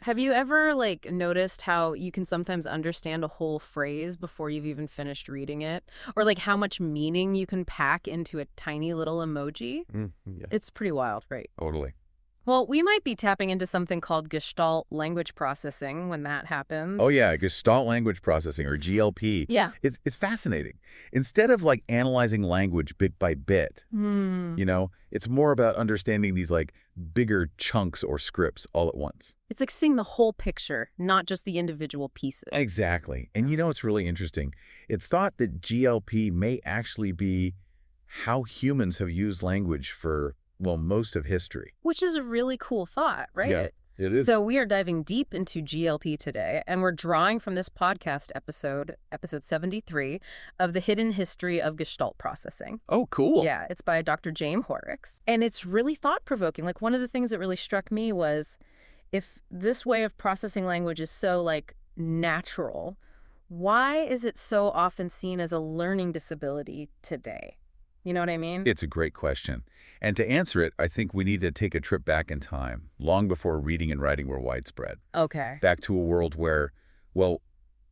Have you ever, like, noticed how you can sometimes understand a whole phrase before you've even finished reading it? Or, like, how much meaning you can pack into a tiny little emoji? Yeah, It's pretty wild, right? totally. Well, we might be tapping into something called Gestalt Language Processing when that Oh happens. yeah, Gestalt Language Processing, or GLP. Yeah. It's fascinating. Instead of like analyzing language bit by bit, Hmm. it's more about understanding these like bigger chunks or scripts all at once. It's like seeing the whole picture, not just the individual pieces. Exactly. And it's really interesting. It's thought that GLP may actually be how humans have used language for, well, most of history. Which is a really cool thought, Yeah, right? it is. So we are diving deep into GLP today, and we're drawing from this podcast episode 73, of The Hidden History of Gestalt Processing. Oh, cool. Yeah, it's by Dr. Jaime Hoerricks. And it's really thought-provoking. Like, one of the things that really struck me was, if this way of processing language is so, like, natural, why is it so often seen as a learning disability today? You know what I mean? It's a great question. And to answer it, I think we need to take a trip back in time, long before reading and writing were widespread. Okay, Back to a world where, well,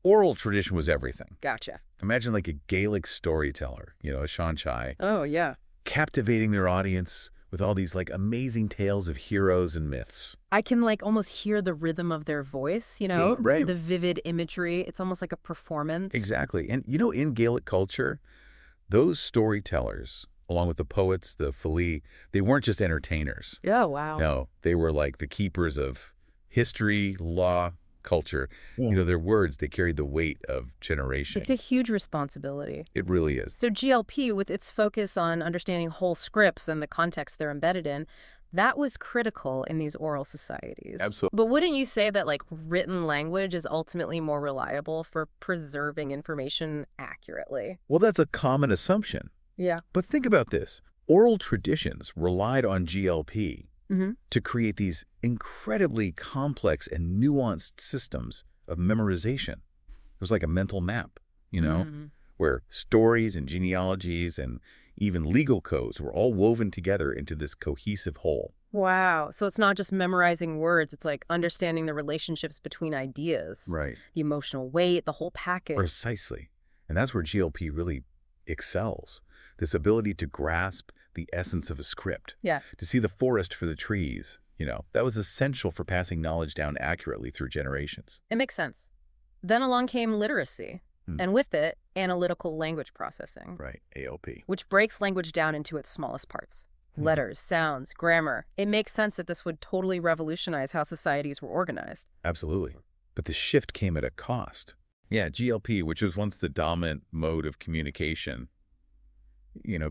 oral tradition was everything. gotcha. Imagine like a Gaelic storyteller, a Sean-chai, Oh, yeah. captivating their audience with all these like amazing tales of heroes and myths. I can, like, almost hear the rhythm of their voice, Right. the vivid imagery. It's almost like a performance. Exactly. And in Gaelic culture, those storytellers, along with the poets, the Fili, they weren't just entertainers. Oh, wow. No, they were like the keepers of history, law, culture. Their words, they carried the weight of generations. It's a huge responsibility. It really is. So GLP, with its focus on understanding whole scripts and the context they're embedded in, that was critical in these oral societies. Absolutely. But wouldn't you say that, like, written language is ultimately more reliable for preserving information accurately? Well, that's a common assumption. Yeah. But think about this. Oral traditions relied on GLP Mm-hmm. to create these incredibly complex and nuanced systems of memorization. It was like a mental map, where stories and genealogies and even legal codes were all woven together into this cohesive whole. Wow. So it's not just memorizing words, it's like understanding the relationships between ideas, Right. the emotional weight, the whole package. Precisely. And that's where GLP really excels. This ability to grasp the essence of a script, Yeah. to see the forest for the trees, that was essential for passing knowledge down accurately through generations. It makes sense. Then along came literacy, and with it, analytical language processing, Right, ALP. which breaks language down into its smallest parts. Letters, sounds, grammar. It makes sense that this would totally revolutionize how societies were organized. Absolutely. But the shift came at a cost. Yeah, GLP, which was once the dominant mode of communication,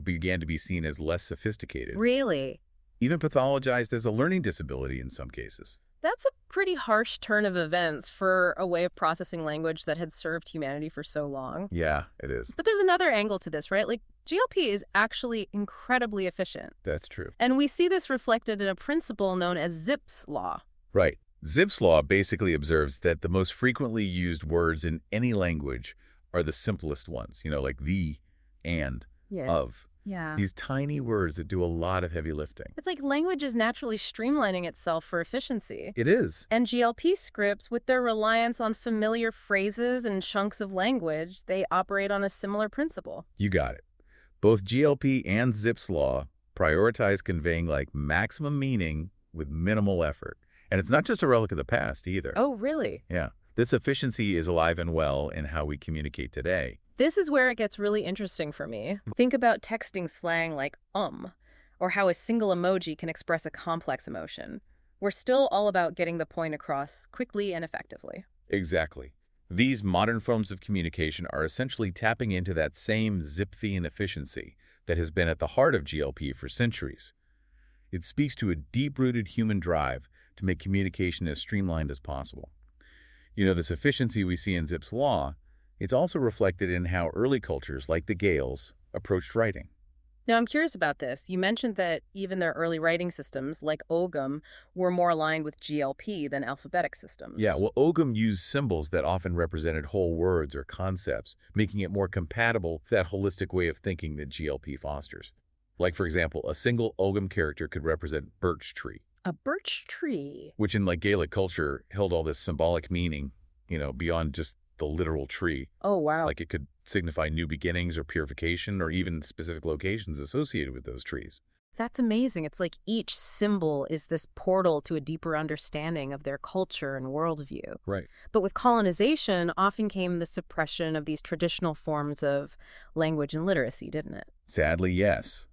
began to be seen as less sophisticated, Really? even pathologized as a learning disability in some cases. That's a pretty harsh turn of events for a way of processing language that had served humanity for so long. Yeah, it is. But there's another angle to this, right? Like, GLP is actually incredibly efficient. That's true. And we see this reflected in a principle known as Zipf's law. Right. Zipf's law basically observes that the most frequently used words in any language are the simplest ones, like the, and, of. Yeah. These tiny words that do a lot of heavy lifting. It's like language is naturally streamlining itself for efficiency. It is. And GLP scripts, with their reliance on familiar phrases and chunks of language, they operate on a similar principle. You got it. Both GLP and Zipf's law prioritize conveying like maximum meaning with minimal effort. And it's not just a relic of the past either. Oh, really? Yeah. This efficiency is alive and well in how we communicate today. This is where it gets really interesting for me. Think about texting slang like or how a single emoji can express a complex emotion. We're still all about getting the point across quickly and effectively. Exactly. These modern forms of communication are essentially tapping into that same Zipfian efficiency that has been at the heart of GLP for centuries. It speaks to a deep-rooted human drive to make communication as streamlined as possible. This efficiency we see in Zipf's law, it's also reflected in how early cultures like the Gaels approached writing. Now, I'm curious about this. You mentioned that even their early writing systems, like Ogham, were more aligned with GLP than alphabetic systems. Yeah, well, Ogham used symbols that often represented whole words or concepts, making it more compatible with that holistic way of thinking that GLP fosters. Like, for example, a single Ogham character could represent birch tree. A birch tree. which in like Gaelic culture held all this symbolic meaning, beyond just the literal tree. Oh, wow. Like it could signify new beginnings or purification or even specific locations associated with those trees. That's amazing. It's like each symbol is this portal to a deeper understanding of their culture and worldview. Right. But with colonization, often came the suppression of these traditional forms of language and literacy, didn't it? Sadly, yes.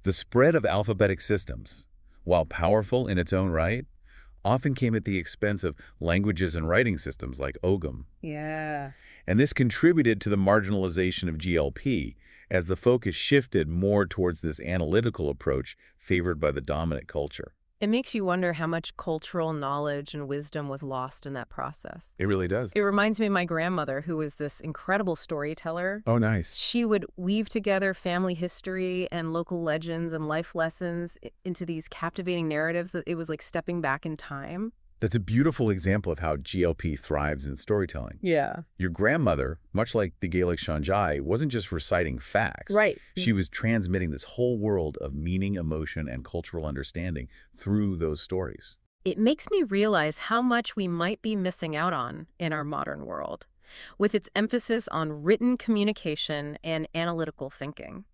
The spread of alphabetic systems, while powerful in its own right, often came at the expense of languages and writing systems like Ogham. Yeah. And this contributed to the marginalization of GLP as the focus shifted more towards this analytical approach favored by the dominant culture. It makes you wonder how much cultural knowledge and wisdom was lost in that process. It really does. It reminds me of my grandmother, who was this incredible storyteller. Oh, nice. She would weave together family history and local legends and life lessons into these captivating narratives. It was like stepping back in time. That's a beautiful example of how GLP thrives in storytelling. Yeah. Your grandmother, much like the Gaelic Shanjai, wasn't just reciting facts. Right. She was transmitting this whole world of meaning, emotion, and cultural understanding through those stories. It makes me realize how much we might be missing out on in our modern world, with its emphasis on written communication and analytical thinking.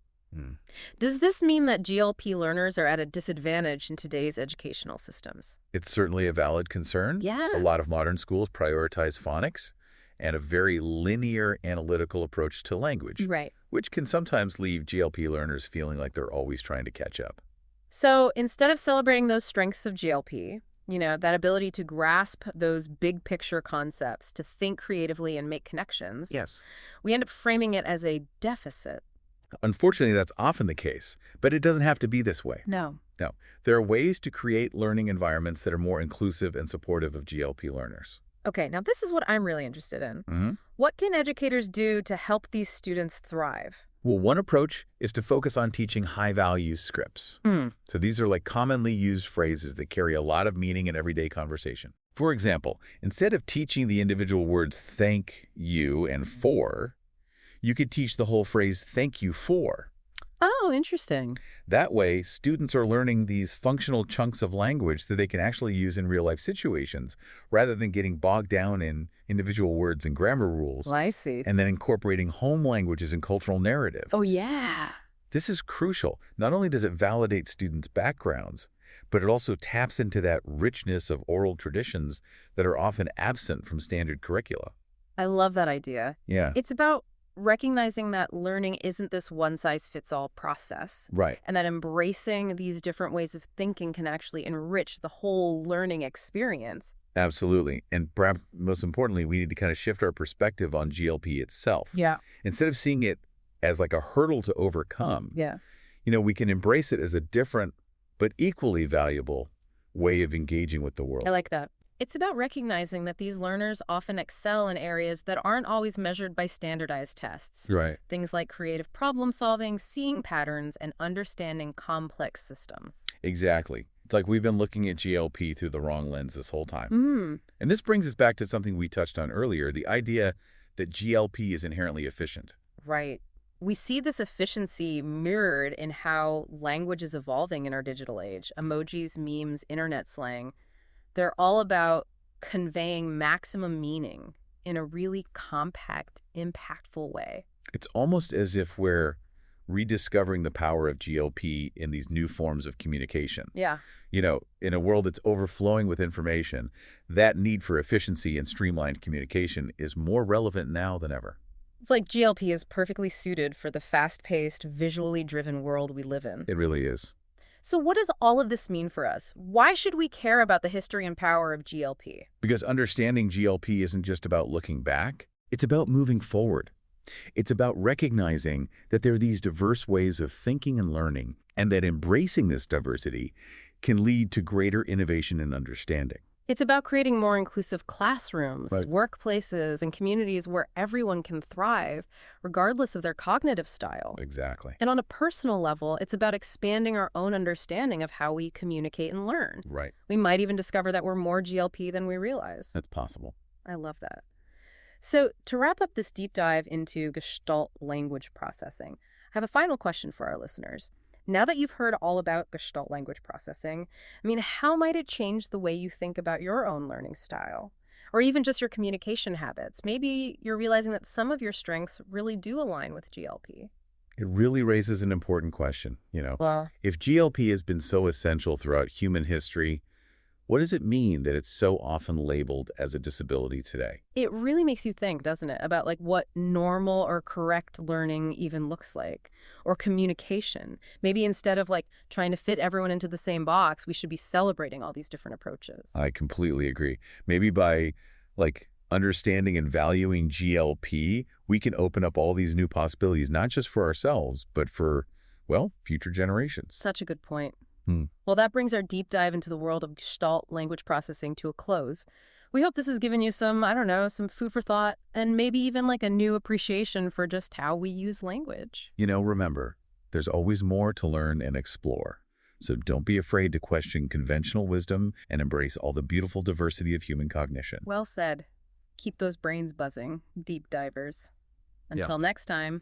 Does this mean that GLP learners are at a disadvantage in today's educational systems? It's certainly a valid concern. Yeah. A lot of modern schools prioritize phonics and a very linear analytical approach to language, Right. which can sometimes leave GLP learners feeling like they're always trying to catch up. So instead of celebrating those strengths of GLP, that ability to grasp those big picture concepts, to think creatively and make connections, Yes. we end up framing it as a deficit. Unfortunately, that's often the case, but it doesn't have to be this way. No. No, there are ways to create learning environments that are more inclusive and supportive of GLP learners. Okay, now this is what I'm really interested in. Mm-hmm. What can educators do to help these students thrive? Well, one approach is to focus on teaching high-value scripts. So these are like commonly used phrases that carry a lot of meaning in everyday conversation. For example, instead of teaching the individual words thank you and for, you could teach the whole phrase thank you for. Oh, interesting. That way, students are learning these functional chunks of language that they can actually use in real-life situations, rather than getting bogged down in individual words and grammar rules, Well, I see. and then incorporating home languages and cultural narrative. Oh, yeah. This is crucial. Not only does it validate students' backgrounds, but it also taps into that richness of oral traditions that are often absent from standard curricula. I love that idea. Yeah. It's about recognizing that learning isn't this one-size-fits-all process, Right. and that embracing these different ways of thinking can actually enrich the whole learning experience. Absolutely. And perhaps most importantly, we need to kind of shift our perspective on GLP itself. Yeah. Instead of seeing it as like a hurdle to overcome, Yeah. we can embrace it as a different but equally valuable way of engaging with the world. I like that. It's about recognizing that these learners often excel in areas that aren't always measured by standardized tests. Right. Things like creative problem solving, seeing patterns, and understanding complex systems. Exactly. It's like we've been looking at GLP through the wrong lens this whole time. Mm. And this brings us back to something we touched on earlier, the idea that GLP is inherently efficient. Right. We see this efficiency mirrored in how language is evolving in our digital age. Emojis, memes, internet slang. They're all about conveying maximum meaning in a really compact, impactful way. It's almost as if we're rediscovering the power of GLP in these new forms of communication. Yeah. In a world that's overflowing with information, that need for efficiency and streamlined communication is more relevant now than ever. It's like GLP is perfectly suited for the fast-paced, visually driven world we live in. It really is. So what does all of this mean for us? Why should we care about the history and power of GLP? Because understanding GLP isn't just about looking back, it's about moving forward. It's about recognizing that there are these diverse ways of thinking and learning, and that embracing this diversity can lead to greater innovation and understanding. It's about creating more inclusive classrooms, Right. workplaces, and communities where everyone can thrive, regardless of their cognitive style. Exactly. And on a personal level, it's about expanding our own understanding of how we communicate and learn. Right. We might even discover that we're more GLP than we realize. That's possible. I love that. So to wrap up this deep dive into Gestalt language processing, I have a final question for our listeners. Now that you've heard all about Gestalt language processing, I mean, how might it change the way you think about your own learning style? Or even just your communication habits? Maybe you're realizing that some of your strengths really do align with GLP. It really raises an important question, Well, If GLP has been so essential throughout human history, what does it mean that it's so often labeled as a disability today? it really makes you think, doesn't it, about like what normal or correct learning even looks like, or communication. Maybe instead of like trying to fit everyone into the same box, we should be celebrating all these different approaches. I completely agree. Maybe by understanding and valuing GLP, we can open up all these new possibilities, not just for ourselves, but for, well, future generations. Such a good point. Hmm. Well, that brings our deep dive into the world of Gestalt language processing to a close. We hope this has given you some, I don't know, some food for thought, and maybe even like a new appreciation for just how we use language. Remember, there's always more to learn and explore. So don't be afraid to question conventional wisdom and embrace all the beautiful diversity of human cognition. Well said. Keep those brains buzzing, deep divers. Yeah. Until next time.